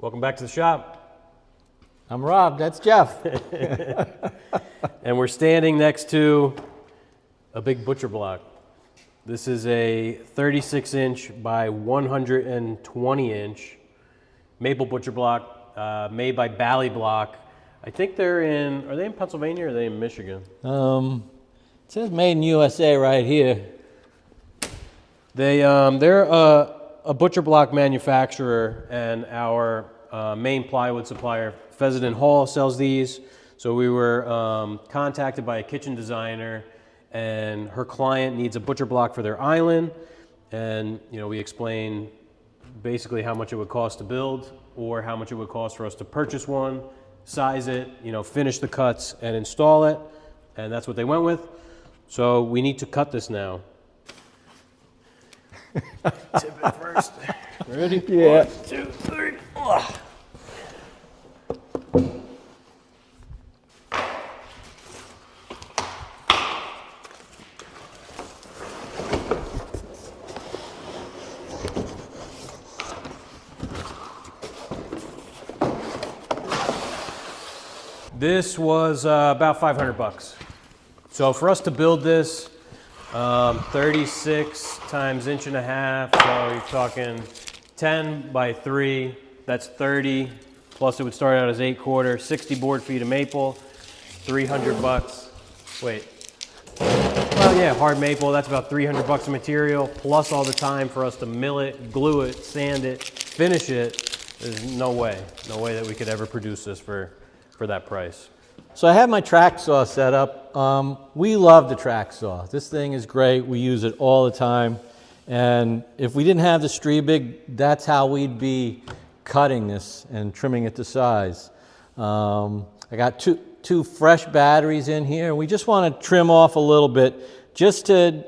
Welcome back to the shop. I'm Rob, that's Jeff. And we're standing next to a big butcher block. This is a 36-inch by 120-inch maple butcher block made by Bally Block. I think are they in Pennsylvania or are they in Michigan? It says made in USA right here. They're a butcher block manufacturer, and our main plywood supplier, Fezenden Hall, sells these. So we were contacted by a kitchen designer, and her client needs a butcher block for their island. And we explain basically how much it would cost to build, or how much it would cost for us to purchase one, size it, finish the cuts, and install it. And that's what they went with. So we need to cut this now. Tip it first. Ready? Yeah. 1, 2, 3. This was about $500. So for us to build this, 36 times 1.5 inches, so you're talking 10 by 3, that's 30, plus it would start out as 8/4, 60 board feet of maple, $300. Wait, well yeah, hard maple, that's about $300 of material, plus all the time for us to mill it, glue it, sand it, finish it. There's no way that we could ever produce this for that price. So I have my track saw set up. We love the track saw. This thing is great. We use it all the time. And if we didn't have the Striebig, that's how we'd be cutting this and trimming it to size. I got two fresh batteries in here, and we just want to trim off a little bit just to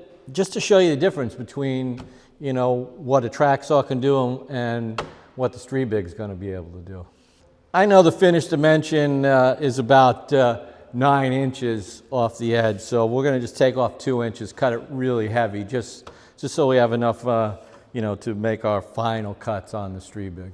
show you the difference between what a track saw can do and what the Striebig is going to be able to do. I know the finished dimension is about 9 inches off the edge, so we're going to just take off 2 inches, cut it really heavy, just so we have enough, to make our final cuts on the Striebig.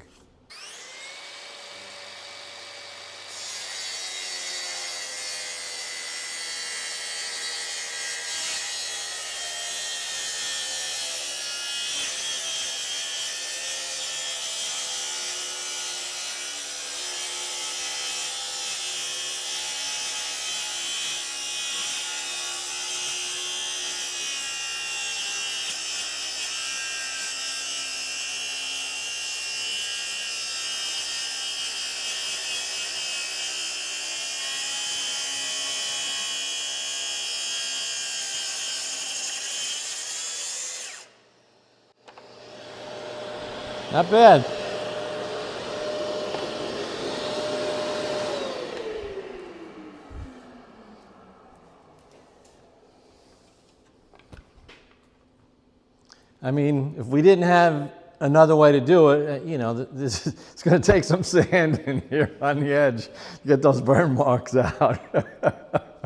Not bad. I mean, if we didn't have another way to do it, it's going to take some sand in here on the edge to get those burn marks out.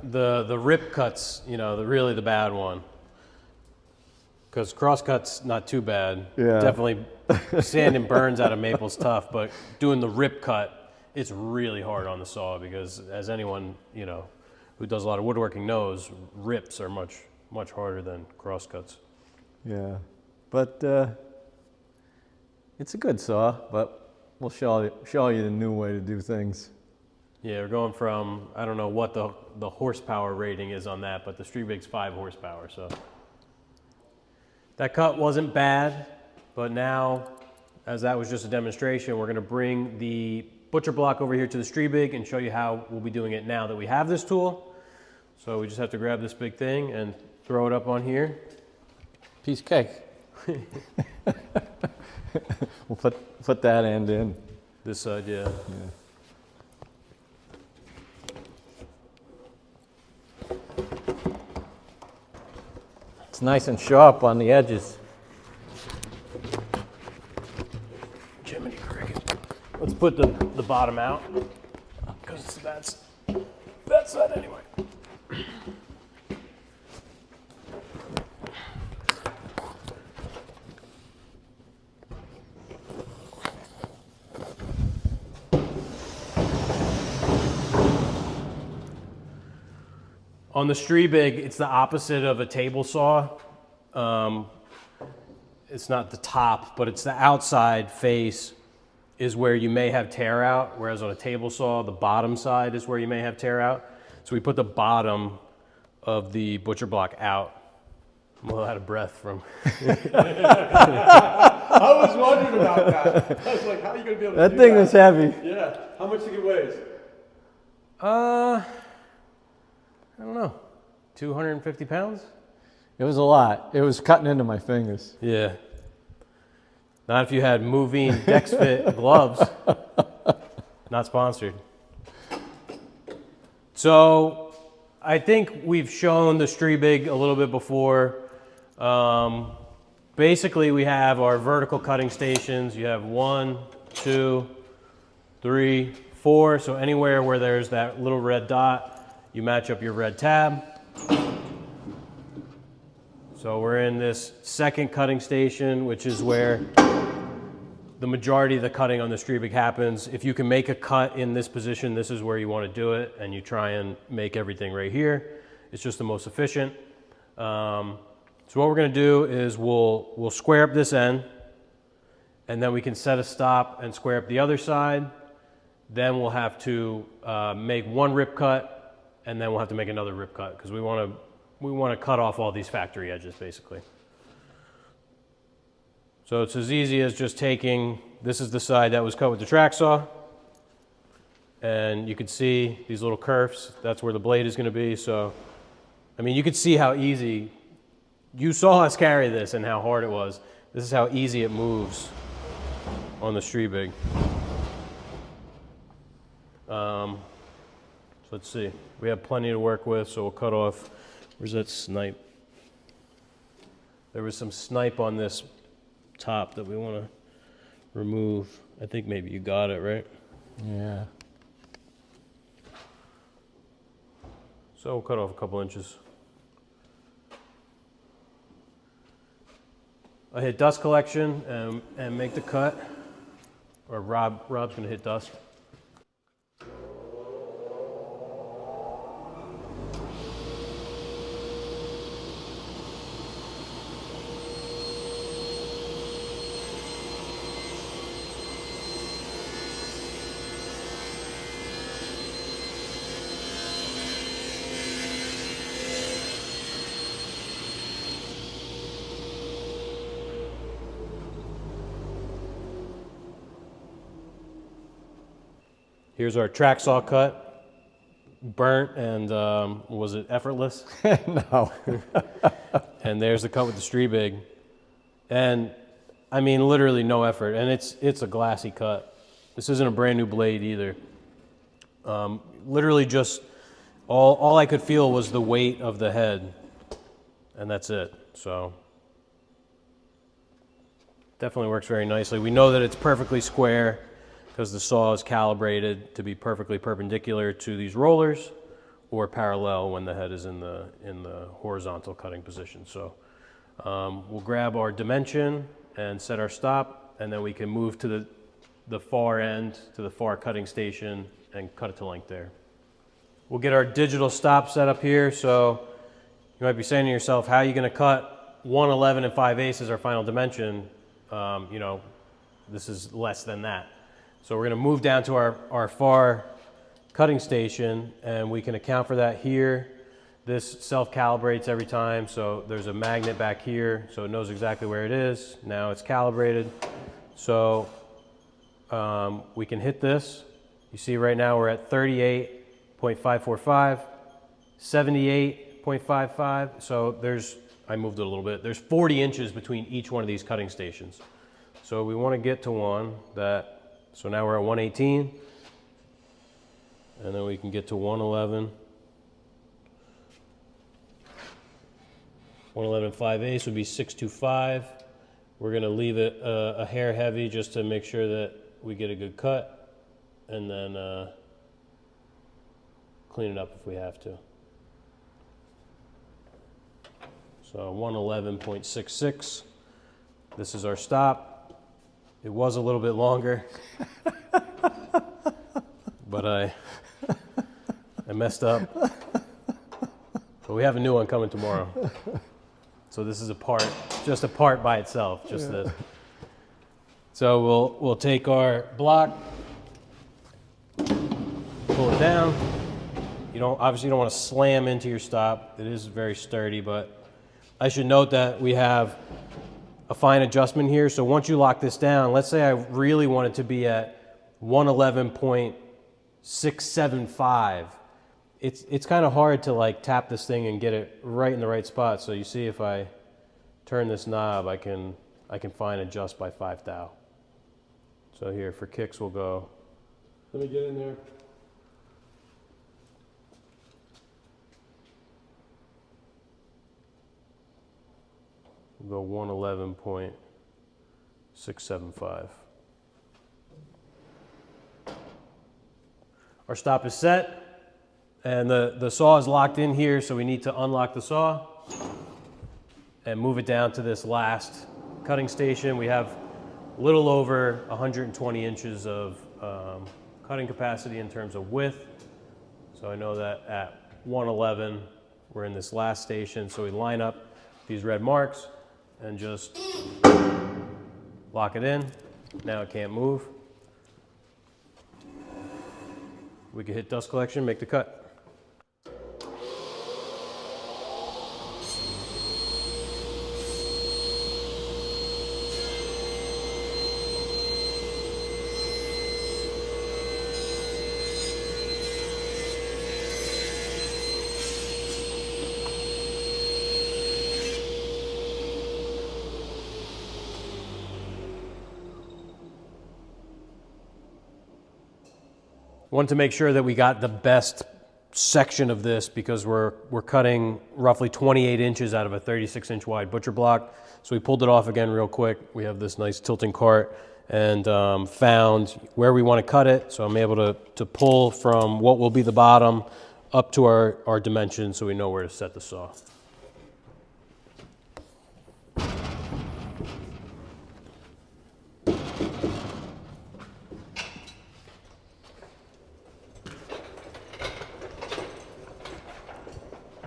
The rip cuts, really the bad one. Because crosscut's not too bad. Yeah. Definitely sanding burns out of maple's tough, but doing the rip cut, it's really hard on the saw because as anyone, who does a lot of woodworking knows, rips are much harder than crosscuts. Yeah, but it's a good saw, but we'll show you the new way to do things. Yeah, we're going from, I don't know what the horsepower rating is on that, but the Striebig's 5 horsepower, so. That cut wasn't bad, but now, as that was just a demonstration, we're going to bring the butcher block over here to the Striebig and show you how we'll be doing it now that we have this tool. So we just have to grab this big thing and throw it up on here. Piece of cake. We'll put that end in. This side, yeah. It's nice and sharp on the edges. Jiminy cricket. Let's put the bottom out because it's the bad side anyway. On the Striebig, it's the opposite of a table saw. It's not the top, but it's the outside face is where you may have tear out, whereas on a table saw, the bottom side is where you may have tear out. So we put the bottom of the butcher block out. I'm a little out of breath from... I was wondering about that. I was like, how are you going to be able to That do thing that? was heavy. Yeah. How much do you think it weighs? I don't know, 250 pounds? It was a lot. It was cutting into my fingers. Yeah. Not if you had moving DexFit gloves. Not sponsored. So I think we've shown the Striebig a little bit before. Basically, we have our vertical cutting stations. You have 1, 2, 3, 4. So anywhere where there's that little red dot, you match up your red tab. So we're in this second cutting station, which is where the majority of the cutting on the Striebig happens. If you can make a cut in this position, this is where you want to do it, and you try and make everything right here. It's just the most efficient. So what we're going to do is we'll square up this end, and then we can set a stop and square up the other side. Then we'll have to make one rip cut, and then we'll have to make another rip cut because we want to cut off all these factory edges basically. So it's as easy as just taking, this is the side that was cut with the track saw, and you can see these little kerfs. That's where the blade is going to be. So, I mean, you could see how easy, you saw us carry this and how hard it was. This is how easy it moves on the Striebig. So let's see, we have plenty to work with, so we'll cut off, where's that snipe? There was some snipe on this top that we want to remove. I think maybe you got it, right? Yeah. So we'll cut off a couple inches. I hit dust collection and make the cut, or Rob's going to hit dust. Here's our track saw cut, burnt and was it effortless? No. And there's the cut with the Striebig, and I mean literally no effort, and it's a glassy cut. This isn't a brand new blade either. Literally just all I could feel was the weight of the head, and that's it. So definitely works very nicely. We know that it's perfectly square because the saw is calibrated to be perfectly perpendicular to these rollers or parallel when the head is in the horizontal cutting position. So we'll grab our dimension and set our stop, and then we can move to the far end, to the far cutting station, and cut it to length there. We'll get our digital stop set up here. So you might be saying to yourself, how are you going to cut 111 and 5/8 as our final dimension? You know, this is less than that. So we're going to move down to our far cutting station, and we can account for that here. This self-calibrates every time, so there's a magnet back here, so it knows exactly where it is. Now it's calibrated. So we can hit this. You see right now we're at 38.545, 78.55. So I moved it a little bit. There's 40 inches between each one of these cutting stations. So we want to get to one that, so now we're at 118, and then we can get to 111. 111 5/8 would be 625. We're going to leave it a hair heavy just to make sure that we get a good cut, and then clean it up if we have to. So 111.66. This is our stop. It was a little bit longer, but I messed up. But we have a new one coming tomorrow. So this is a part, just a part by itself, just this. So we'll take our block, pull it down. Obviously you don't want to slam into your stop. It is very sturdy, but I should note that we have a fine adjustment here. So once you lock this down, let's say I really want it to be at 111.675. It's kind of hard to like tap this thing and get it right in the right spot. So you see if I turn this knob, I can fine adjust by 5 thou. So here for kicks we'll go. Let me get in there. We'll go 111.675. Our stop is set. And the saw is locked in here, so we need to unlock the saw and move it down to this last cutting station. We have a little over 120 inches of cutting capacity in terms of width. So I know that at 111, we're in this last station. So we line up these red marks and just lock it in. Now it can't move. We can hit dust collection, make the cut. Wanted to make sure that we got the best section of this because we're cutting roughly 28 inches out of a 36-inch wide butcher block. So we pulled it off again real quick. We have this nice tilting cart and found where we want to cut it. So I'm able to pull from what will be the bottom up to our dimensions so we know where to set the saw.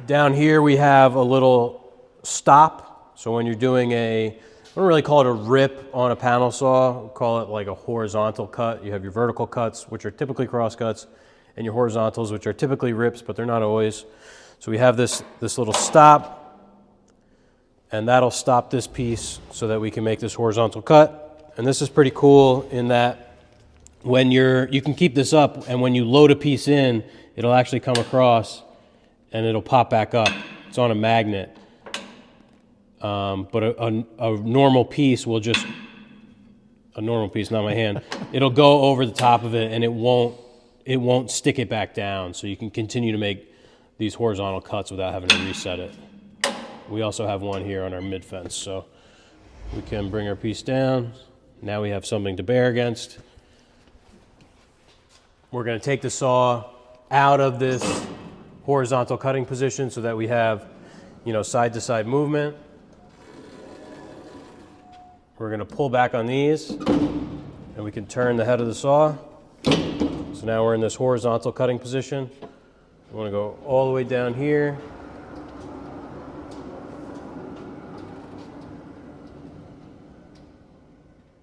Down here we have a little stop. So when you're doing I don't really call it a rip on a panel saw, we'll call it like a horizontal cut. You have your vertical cuts, which are typically cross cuts, and your horizontals, which are typically rips, but they're not always. So we have this little stop, and that'll stop this piece so that we can make this horizontal cut. And this is pretty cool in that when you can keep this up, and when you load a piece in, it'll actually come across and it'll pop back up. It's on a magnet. But a normal piece will just, a normal piece, not my hand, it'll go over the top of it and it won't stick it back down. So you can continue to make these horizontal cuts without having to reset it. We also have one here on our mid fence. So we can bring our piece down. Now we have something to bear against. We're gonna take the saw out of this horizontal cutting position so that we have, side to side movement. We're going to pull back on these and we can turn the head of the saw. So now we're in this horizontal cutting position. We want to go all the way down here.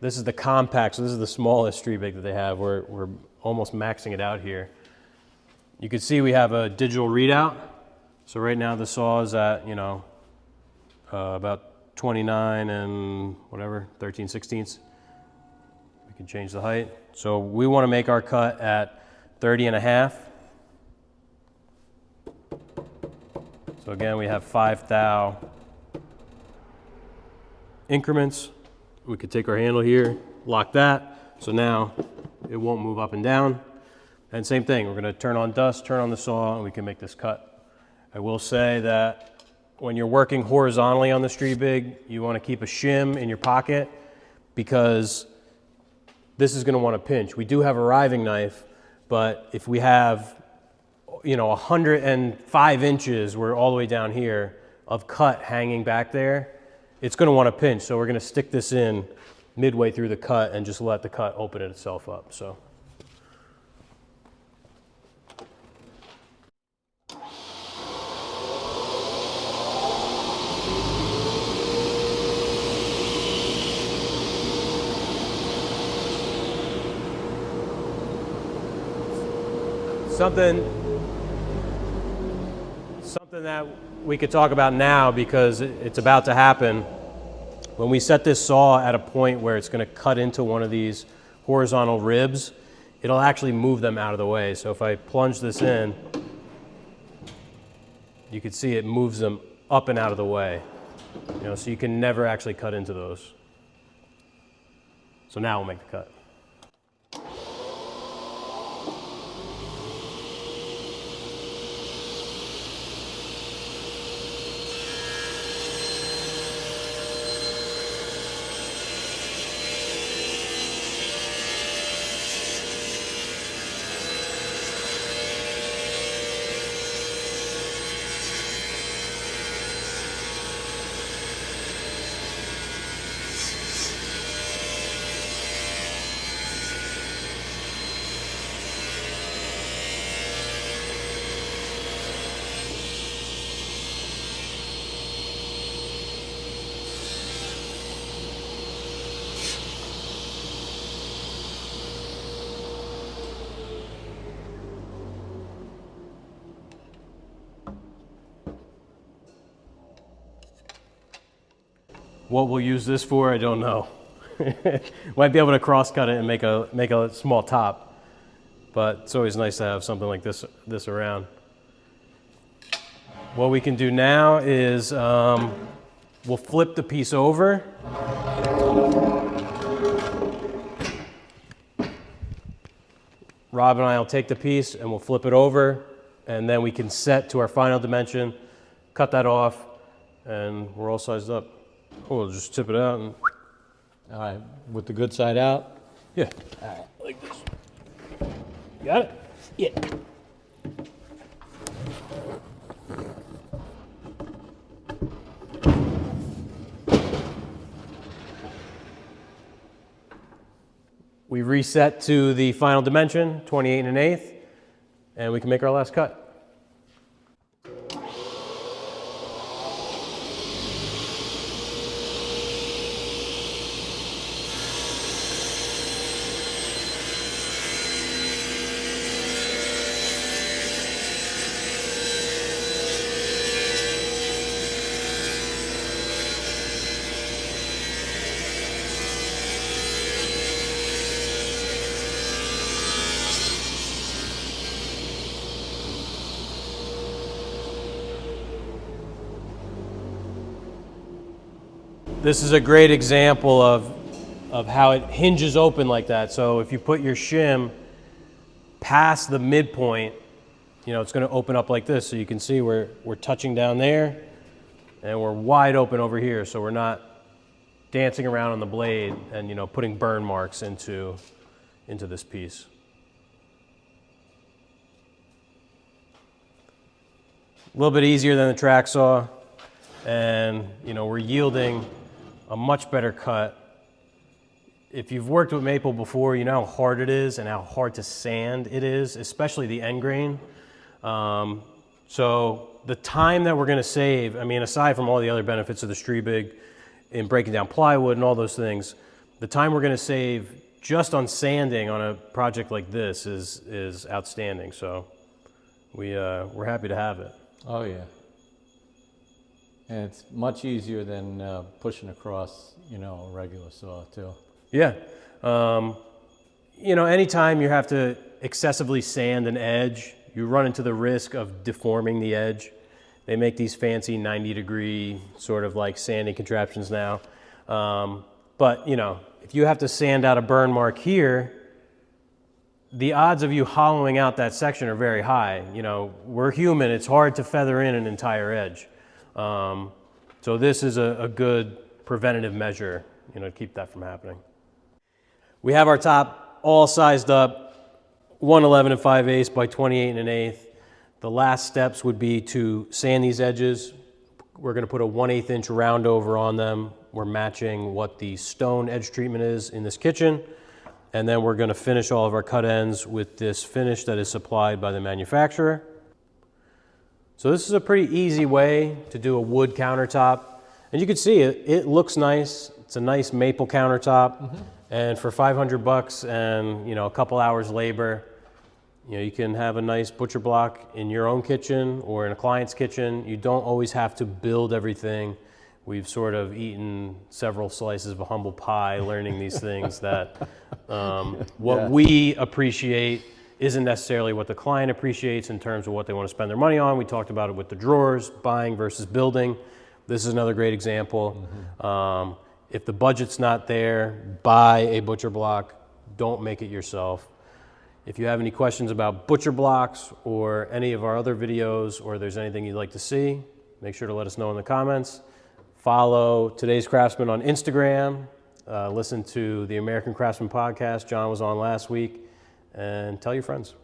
This is the compact, so this is the smallest Striebig that they have. We're almost maxing it out here. You can see we have a digital readout. So right now the saw is at, about 29 and whatever, 13/16. We can change the height. So we want to make our cut at 30.5. So again, we have 5 thou increments. We could take our handle here, lock that. So now it won't move up and down. And same thing, we're going to turn on dust, turn on the saw, and we can make this cut. I will say that when you're working horizontally on the Striebig, you want to keep a shim in your pocket because this is going to want to pinch. We do have a riving knife, but if we have, 105 inches, we're all the way down here, of cut hanging back there, it's going to want to pinch. So we're going to stick this in midway through the cut and just let the cut open itself up. So. something that we could talk about now because it's about to happen. When we set this saw at a point where it's going to cut into one of these horizontal ribs, it'll actually move them out of the way. So if I plunge this in, you can see it moves them up and out of the way. You know, so you can never actually cut into those. So now we'll make the cut. What we'll use this for, I don't know. Might be able to cross cut it and make a small top, but it's always nice to have something like this around. What we can do now is we'll flip the piece over. Rob and I will take the piece and we'll flip it over, and then we can set to our final dimension, cut that off, and we're all sized up. We'll just tip it out and... All right, with the good side out? Yeah. All right, like this. Got it? Yeah. We reset to the final dimension, 28 1/8, and we can make our last cut. This is a great example of how it hinges open like that. So if you put your shim past the midpoint, you know, it's going to open up like this. So you can see we're touching down there and we're wide open over here. So we're not dancing around on the blade and, you know, putting burn marks into this piece. A little bit easier than the track saw, and, you know, we're yielding a much better cut. If you've worked with maple before, you know how hard it is and how hard to sand it is, especially the end grain. So the time that we're going to save, I mean, aside from all the other benefits of the Striebig in breaking down plywood and all those things, the time we're going to save just on sanding on a project like this is outstanding. So we're happy to have it. Oh, yeah. And it's much easier than pushing across, you know, a regular saw, too. Yeah. You know, anytime you have to excessively sand an edge, you run into the risk of deforming the edge. They make these fancy 90-degree sort of like sanding contraptions now. But, you know, if you have to sand out a burn mark here, the odds of you hollowing out that section are very high. You know, we're human. It's hard to feather in an entire edge. So this is a good preventative measure, you know, to keep that from happening. We have our top all sized up, 111 5/8 by 28 1/8. The last steps would be to sand these edges. We're going to put a 1/8 inch round over on them. We're matching what the stone edge treatment is in this kitchen. And then we're going to finish all of our cut ends with this finish that is supplied by the manufacturer. So this is a pretty easy way to do a wood countertop. And you can see it looks nice. It's a nice maple countertop. Mm-hmm. And for $500 and, you know, a couple hours labor, You know, you can have a nice butcher block in your own kitchen or in a client's kitchen. You don't always have to build everything. We've sort of eaten several slices of a humble pie learning these things that what we appreciate isn't necessarily what the client appreciates in terms of what they want to spend their money on. We talked about it with the drawers, buying versus building. This is another great example. If the budget's not there, buy a butcher block. Don't make it yourself. If you have any questions about butcher blocks or any of our other videos, or there's anything you'd like to see, make sure to let us know in the comments. Follow Today's Craftsman on Instagram. Listen to the American Craftsman podcast. John was on last week. And tell your friends.